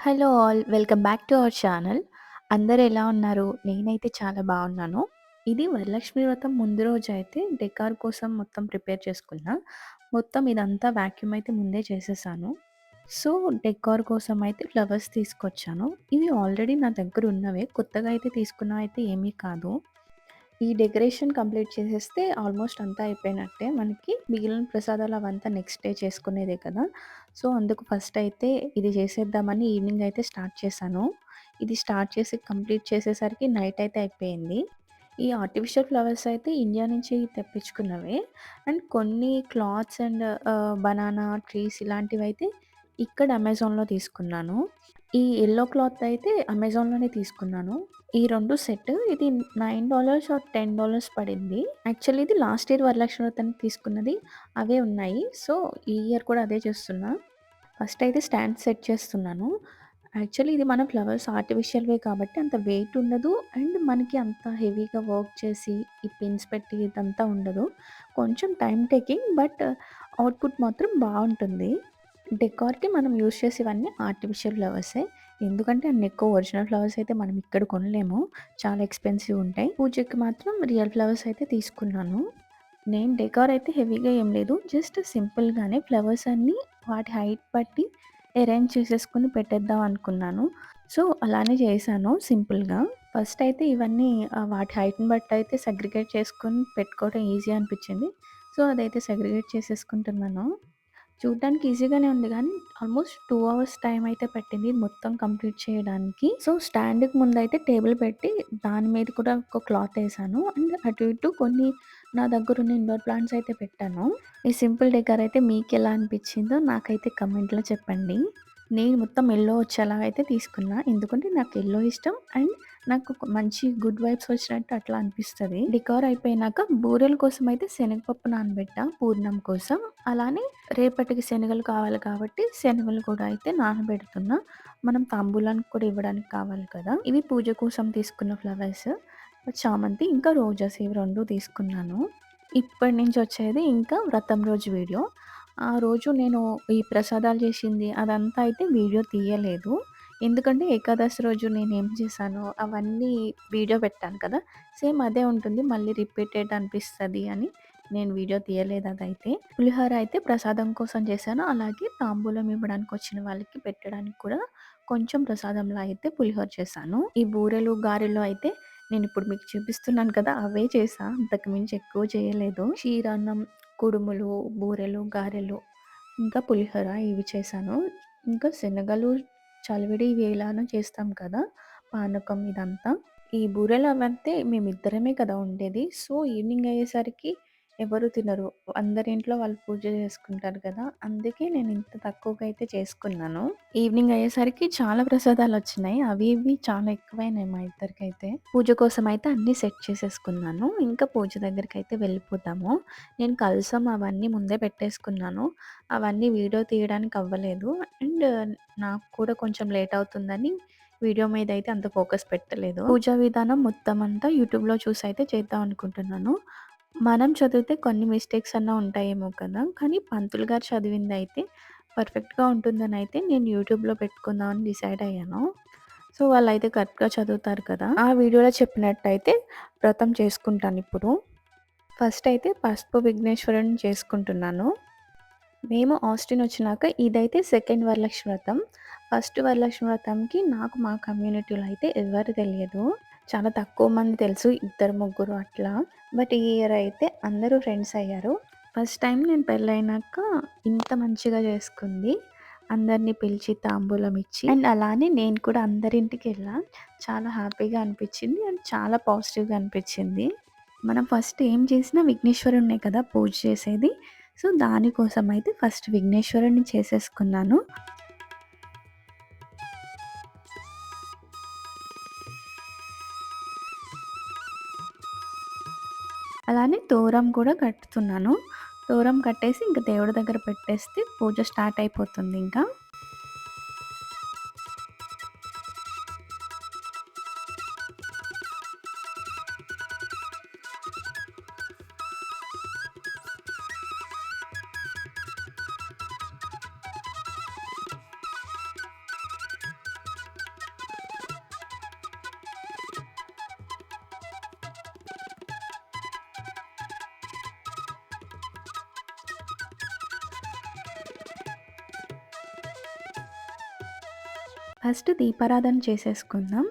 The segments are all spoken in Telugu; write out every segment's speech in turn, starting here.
Hello all. Welcome back to our channel. అందరూ ఎలా ఉన్నారు? నేనైతే చాలా బాగున్నాను. ఇది వరలక్ష్మి వ్రతం ముందు రోజైతే డెకార్ కోసం మొత్తం ప్రిపేర్ చేసుకున్నా. మొత్తం ఇదంతా వాక్యూమ్ అయితే ముందే చేసేసాను. సో, డెకార్ కోసం అయితే ఫ్లవర్స్ తీసుకొచ్చాను. ఇవి ఆల్రెడీ నా దగ్గర ఉన్నవే. కొత్తగా అయితే తీసుకున్నవయితే ఏమీ కాదు. ఈ డెకరేషన్ కంప్లీట్ చేసేస్తే ఆల్మోస్ట్ అంతా అయిపోయినట్టే. మనకి మిగిలిన ప్రసాదాలు అవంతా నెక్స్ట్ డే చేసుకునేదే కదా! సో, అందుకు ఫస్ట్ అయితే ఇది చేసేద్దామని ఈవినింగ్ అయితే స్టార్ట్ చేశాను. ఇది స్టార్ట్ చేసి కంప్లీట్ చేసేసరికి నైట్ అయితే అయిపోయింది. ఈ ఆర్టిఫిషియల్ ఫ్లవర్స్ అయితే ఇండియా నుంచి తెప్పించుకున్నవే. అండ్ కొన్ని క్లాత్స్ అండ్ బనానా ట్రీస్ ఇలాంటివైతే ఇక్కడ అమెజాన్‌లో తీసుకున్నాను. ఈ యెల్లో క్లాత్ అయితే అమెజాన్‌లోనే తీసుకున్నాను. ఈ 2 సెట్ ఇది $9 ఆర్ $10 పడింది. యాక్చువల్లీ ఇది లాస్ట్ ఇయర్ వరలక్ష్మి వ్రతానికి తీసుకున్నది. అవే ఉన్నాయి. సో, ఈ ఇయర్ కూడా అదే చేస్తున్నా. ఫస్ట్ అయితే స్టాండ్ సెట్ చేస్తున్నాను. యాక్చువల్లీ ఇది మన ఫ్లవర్స్ ఆర్టిఫిషియల్‌వే కాబట్టి అంత వెయిట్ ఉండదు. అండ్ మనకి అంత హెవీగా వర్క్ చేసి ఈ పిన్స్ పెట్టి ఇదంతా ఉండదు. కొంచెం టైమ్ టేకింగ్ బట్ అవుట్‌పుట్ మాత్రం బావుంటుంది. డెకార్‌కి మనం యూజ్ చేసేవన్నీ ఆర్టిఫిషియల్ ఫ్లవర్సే. ఎందుకంటే అన్ని ఎక్కువ ఒరిజినల్ ఫ్లవర్స్ అయితే మనం ఇక్కడ కొనలేము. చాలా ఎక్స్‌పెన్సివ్ ఉంటాయి. పూజకి మాత్రం రియల్ ఫ్లవర్స్ అయితే తీసుకున్నాను. నేను డెకార్ అయితే హెవీగా ఏం లేదు. జస్ట్ సింపుల్‌గానే ఫ్లవర్స్ అన్నీ వాటి హైట్ బట్టి అరేంజ్ చేసేసుకొని పెట్టేద్దాం అనుకున్నాను. సో, అలానే చేశాను సింపుల్‌గా. ఫస్ట్ అయితే ఇవన్నీ వాటి హైట్‌ని బట్టి అయితే సెగ్రిగేట్ చేసుకొని పెట్టుకోవడం ఈజీ అనిపించింది. సో, అదైతే సెగ్రిగేట్ చేసేసుకుంటున్నాను. చూడ్డానికి ఈజీగానే ఉంది గానీ, ఆల్మోస్ట్ 2 అవర్స్ టైం అయితే పట్టింది ఇది మొత్తం కంప్లీట్ చేయడానికి. సో, స్టాండ్‌కి ముందయితే టేబుల్ పెట్టి, దాని మీద కూడా ఒక క్లాతేసాను. అండ్ అటు ఇటు కొన్ని నా దగ్గరున్న ఇండోర్ ప్లాంట్స్ అయితే పెట్టాను. ఈ సింపుల్ డెకర్ అయితే మీకెలా అనిపిచ్చిందో నాకైతే కమెంట్‌లో చెప్పండి. నేను మొత్తం యెల్లో వచ్చేలాగా అయితే తీసుకున్నా. ఎందుకంటే నాకు యెల్లో ఇష్టం. అండ్ నాకు ఒక మంచి గుడ్ వైబ్స్ వచ్చినట్టు అట్లా అనిపిస్తది. డెకార్ అయిపోయినాక బూరెల కోసం అయితే శనగపప్పు నానబెట్టా పూర్ణం కోసం. అలానే రేపటికి శనగలు కావాలి కాబట్టి శనగలు కూడా అయితే నానబెడుతున్నా. మనం తాంబూలానికి కూడా ఇవ్వడానికి కావాలి కదా! ఇవి పూజ కోసం తీసుకున్న ఫ్లవర్స్. చామంతి, ఇంకా రోజాస్ ఇవి 2 తీసుకున్నాను. ఇప్పటి నుంచి వచ్చేది ఇంకా వ్రతం రోజు వీడియో. ఆ రోజు నేను ఈ ప్రసాదాలు చేసింది అదంతా అయితే వీడియో తీయలేదు. ఎందుకంటే ఏకాదశి రోజు నేనేం చేశానో అవన్నీ వీడియో పెట్టాను కదా! సేమ్ అదే ఉంటుంది. మళ్ళీ రిపీటెడ్ అనిపిస్తది అని నేను వీడియో తీయలేదు అదైతే. పులిహోర అయితే ప్రసాదం కోసం చేశాను. అలాగే తాంబూలం ఇవ్వడానికి వచ్చిన వాళ్ళకి పెట్టడానికి కూడా కొంచెం ప్రసాదంలా అయితే పులిహోర చేశాను. ఈ బూరెలు, గారెలు అయితే నేనిప్పుడు మీకు చూపిస్తున్నాను కదా! అవే చేశా. అంతకు మించి ఎక్కువ చేయలేదు. క్షీరాన్నం, కుడుములు, బూరెలు, గారెలు, ఇంకా పులిహోర ఇవి చేశాను. ఇంకా శనగలు, చలివిడి ఇవి ఎలానో చేస్తాం కదా! పానకం ఇదంతా. ఈ బూరెలు అవంతే మేమిద్దరమే కదా ఉండేది. సో, ఈవినింగ్ అయ్యేసరికి ఎవరు తినరు. అందరింట్లో వాళ్ళు పూజ చేసుకుంటారు కదా! అందుకే నేను ఇంత తక్కువగా అయితే చేసుకున్నాను. ఈవినింగ్ అయ్యేసరికి చాలా ప్రసాదాలొచ్చినాయి. అవి ఇవి చాలా ఎక్కువైనాయి మా ఇద్దరికైతే. పూజ కోసం అయితే అన్నీ సెట్ చేసేసుకున్నాను. ఇంకా పూజ దగ్గరికైతే వెళ్ళిపోదాము. నేను కలశం అవన్నీ ముందే పెట్టేసుకున్నాను. అవన్నీ వీడియో తీయడానికి అవ్వలేదు. అండ్ నాకు కూడా కొంచెం లేట్ అవుతుందని వీడియో మీదయితే అంత ఫోకస్ పెట్టలేదు. పూజా విధానం మొత్తం అంతా యూట్యూబ్‌లో చూసయితే చేద్దాం అనుకుంటున్నాను. మనం చదివితే కొన్ని మిస్టేక్స్ అన్నా ఉంటాయేమో కదా! కానీ పంతులు గారు చదివిందయితే పర్ఫెక్ట్‌గా ఉంటుందనయితే నేను యూట్యూబ్‌లో పెట్టుకుందామని డిసైడ్ అయ్యాను. సో, వాళ్ళైతే కరెక్ట్‌గా చదువుతారు కదా! ఆ వీడియోలో చెప్పినట్టయితే వ్రతం చేసుకుంటానిప్పుడు. ఫస్ట్ అయితే పసుపు విఘ్నేశ్వరుడిని చేసుకుంటున్నాను. మేము ఆస్టిన్ వచ్చినాక ఇదైతే సెకండ్ వరలక్ష్మి వ్రతం. ఫస్ట్ వరలక్ష్మి వ్రతంకి నాకు మా కమ్యూనిటీలో అయితే ఎవ్వరు తెలియదు. చాలా తక్కువ మంది తెలుసు. ఇద్దరు, ముగ్గురు అట్లా. బట్ ఈ ఇయర్ అయితే అందరూ ఫ్రెండ్స్ అయ్యారు. ఫస్ట్ టైం నేను పెళ్ళైనాక ఇంత మంచిగా చేసుకుంది. అందరిని పిలిచి తాంబూలం ఇచ్చి అండ్ అలానే నేను కూడా అందరింటికెళ్ళా. చాలా హ్యాపీగా అనిపిచ్చింది. అండ్ చాలా పాజిటివ్‌గా అనిపిచ్చింది. మనం ఫస్ట్ ఏం చేసినా విఘ్నేశ్వరుడినే కదా పూజ చేసేది. సో, దానికోసం అయితే ఫస్ట్ విఘ్నేశ్వరుడిని చేసేసుకున్నాను. అలానే తోరం కూడా కట్టుతున్నాను. తోరం కట్టేసి ఇంక దేవుడి దగ్గర పెట్టేస్తే పూజ స్టార్ట్ అయిపోతుంది ఇంకా. ఫస్ట్ దీపారాధన చేసేసుకుందాం.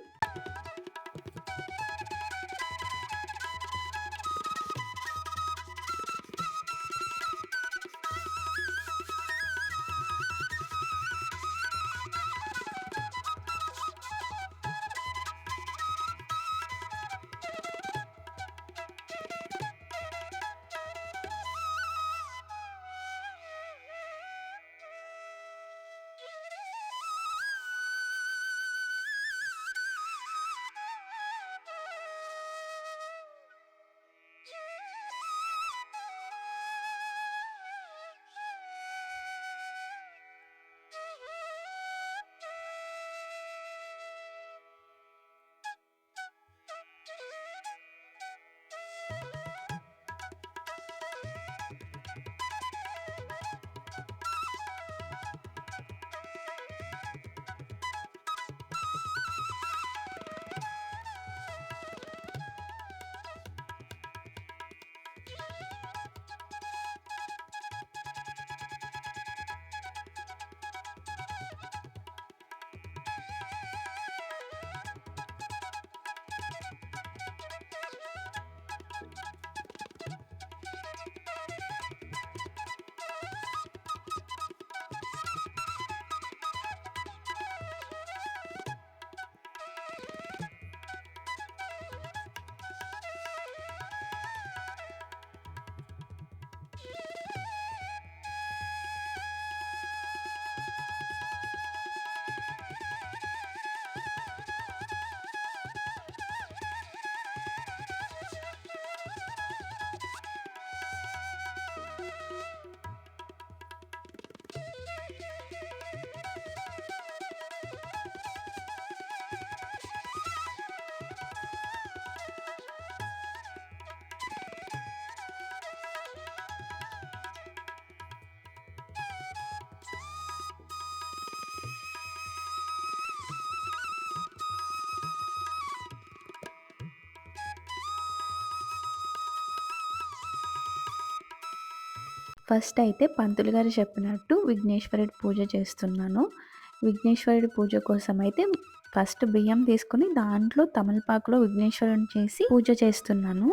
ఫస్ట్ అయితే పంతులు గారు చెప్పినట్టు విఘ్నేశ్వరుడి పూజ చేస్తున్నాను. విఘ్నేశ్వరుడి పూజ కోసం అయితే ఫస్ట్ బియ్యం తీసుకొని దాంట్లో తమలపాకులో విఘ్నేశ్వరుడిని చేసి పూజ చేస్తున్నాను.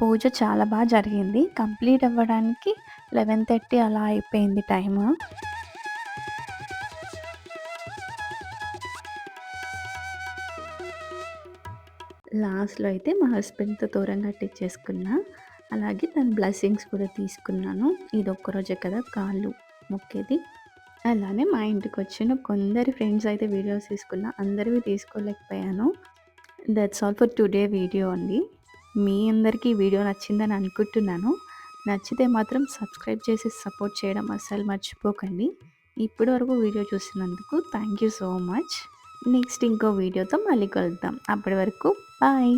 పూజ చాలా జరిగింది. కంప్లీట్ అవ్వడానికి 11:30 అలా అయిపోయింది టైము. లాస్ట్‌లో అయితే మా హస్బెండ్‌తో తోరం కట్టించేసుకున్నా. అలాగే తన బ్లెస్సింగ్స్ కూడా తీసుకున్నాను. ఇదొక్క రోజే కదా కాళ్ళు మొక్కేది. అలానే మా ఇంటికొచ్చిన కొందరి ఫ్రెండ్స్ అయితే వీడియోస్ తీసుకున్నా. అందరివి తీసుకోలేకపోయాను. That's all for today video అండి. మీ అందరికీ ఈ వీడియో నచ్చిందని అనుకుంటున్నాను. నచ్చితే మాత్రం సబ్స్క్రైబ్ చేసి సపోర్ట్ చేయడం అస్సలు మర్చిపోకండి. ఇప్పటి వరకు వీడియో చూసినందుకు thank you so much. Next ఇంకో వీడియోతో మళ్ళీ కలుద్దాం. అప్పటి వరకు బాయ్.